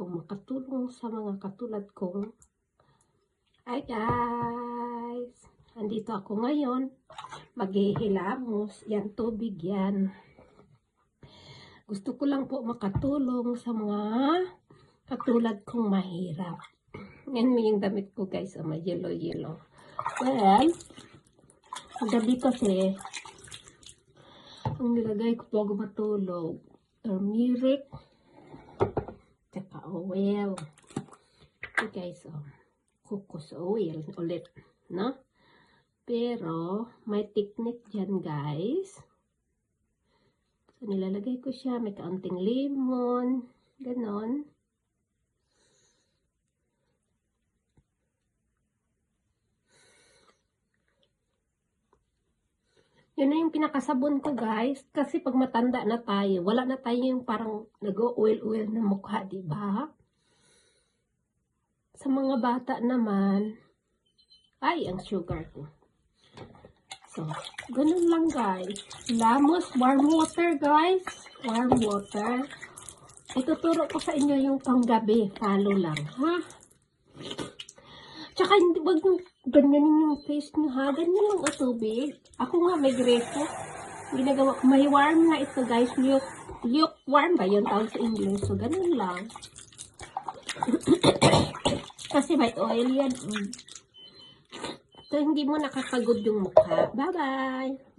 kung makatulong sa mga katulad kong. Hi guys! Andito ako ngayon. Maghihilamos. Yan, tubig yan. Gusto ko lang po makatulong sa mga katulad kong mahirap. Yan yung damit ko guys. May yellow. Well, gabi kasi, ang nilagay ko po ako matulog. Turmeric. Tsaka oil. Okay guys, cocos oil ulit, no? Pero, may technique dyan guys. So, nilalagay ko siya, may kaunting lemon, ganon. Yun na yung pinakasabon ko guys, kasi pag matanda na tayo, wala na tayo yung parang nag-oil-oil na mukha, diba? Sa mga bata naman, ay, ang sugar ko. So, ganun lang guys. Lamos, warm water guys. Warm water. Ituturo ko sa inyo yung panggabi. Follow lang, ha? Tsaka, wag yung ganyanin yung face nyo, ha? Ganyan lang ang tubig. Ako nga, may greso. Ginagawa ko. May warm na ito, guys. Lukewarm ba yun tawag sa English? So, ganun lang. Kasi may oil yan. So, hindi mo nakakagod yung mukha. Bye-bye!